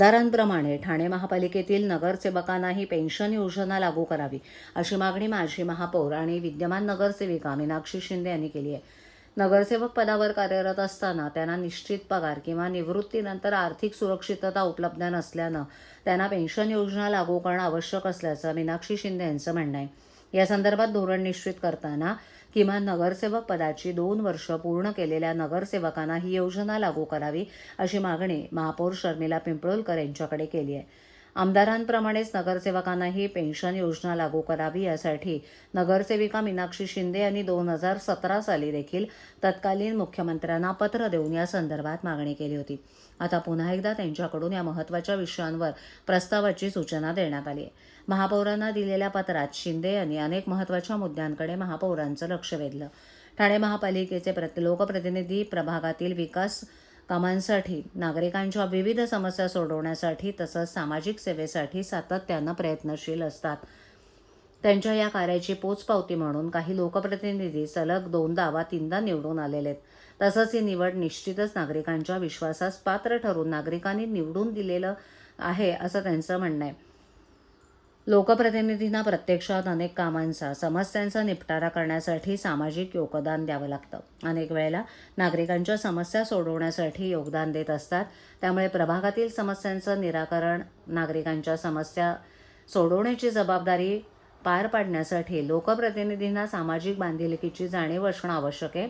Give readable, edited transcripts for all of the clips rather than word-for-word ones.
आमदारांप्रमाणे ठाणे महापालिकेतील नगरसेवकांनाही पेन्शन योजना लागू करावी अशी मागणी माजी महापौर आणि विद्यमान नगरसेविका मीनाक्षी शिंदे यांनी केली आहे। नगरसेवक पदावर कार्यरत असताना त्यांना निश्चित पगार किंवा निवृत्तीनंतर आर्थिक सुरक्षितता उपलब्ध नसल्यानं त्यांना पेन्शन योजना लागू करणं आवश्यक असल्याचं मीनाक्षी शिंदे यांचं म्हणणं आहे। या संदर्भात धोरण निश्चित करताना किमान नगरसेवक पदाची 2 वर्ष पूर्ण केलेल्या नगरसेवकांना ही योजना लागू करावी अशी मागणी महापौर शर्मिला पिंपळकर यांच्याकडे केली आहे। आमदारांप्रमाणेच नगरसेवकांनाही पेन्शन योजना लागू करावी यासाठी नगरसेविका मीनाक्षी शिंदे यांनी 2017 साली देखील तत्कालीन मुख्यमंत्र्यांना पत्र देऊन या संदर्भात मागणी केली होती। आता पुन्हा एकदा त्यांच्याकडून या महत्त्वाच्या विषयांवर प्रस्तावाची सूचना देण्यात आली आहे। महापौरांना दिलेल्या पत्रात शिंदे यांनी अनेक महत्त्वाच्या मुद्द्यांकडे महापौरांचं लक्ष वेधलं। ठाणे महापालिकेचे लोकप्रतिनिधी प्रभागातील विकास कामांसाठी, नागरिकांच्या विविध समस्या सोडवण्यासाठी तसंच सामाजिक सेवेसाठी सातत्यानं प्रयत्नशील असतात। त्यांच्या या कार्याची पोचपावती म्हणून काही लोकप्रतिनिधी सलग 2दा वा 3दा निवडून आलेले आहेत। तसंच ही निवड निश्चितच नागरिकांच्या विश्वासास पात्र ठरून नागरिकांनी निवडून दिलेलं आहे असं त्यांचं म्हणणं आहे। लोकप्रतिनिधींना प्रत्यक्षात अनेक कामांचा, समस्यांचा निपटारा करण्यासाठी सामाजिक योगदान द्यावं लागतं। अनेक वेळेला नागरिकांच्या समस्या सोडवण्यासाठी योगदान देत असतात। त्यामुळे प्रभागातील समस्यांचं निराकरण, नागरिकांच्या समस्या सोडवण्याची जबाबदारी पार पाडण्यासाठी लोकप्रतिनिधींना सामाजिक बांधिलकीची जाणीव असणं आवश्यक आहे।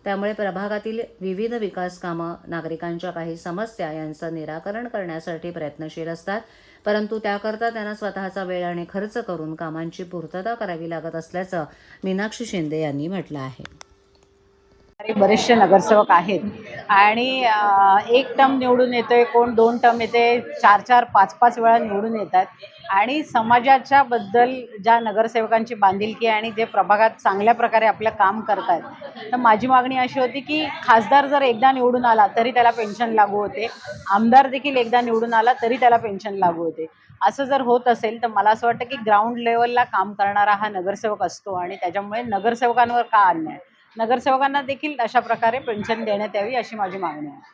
त्यामुळे प्रभागातील विविध विकास कामं, नागरिकांच्या काही समस्या यांचं निराकरण करण्यासाठी प्रयत्नशील असतात, परंतु त्याकरता त्यांना स्वतःचा वेळ आणि खर्च करून कामांची पूर्तता करावी लागत असल्याचं मीनाक्षी शिंदे यांनी म्हटलं आहे। बरेचसे नगरसेवक आहेत आणि एक टर्म निवडून येतोय, कोण 2 टर्म येते, 4-4, 5-5 वेळा निवडून येतात आणि समाजाच्या बद्दल ज्या नगरसेवकांची बांधिलकी आणि जे प्रभागात चांगल्या प्रकारे आपलं काम करतात, तर माझी मागणी अशी होती की खासदार जर एकदा निवडून आला तरी त्याला पेन्शन लागू होते, आमदार देखील एकदा निवडून आला तरी त्याला पेन्शन लागू होते। असं जर होत असेल तर मला असं वाटतं की ग्राउंड लेवलला काम करणारा हा नगरसेवक असतो आणि त्याच्यामुळे नगरसेवकांवर का अन्याय, नगरसेवकांना देखील अशा प्रकारे पेन्शन देण्यात यावी अशी माझी मागणी आहे।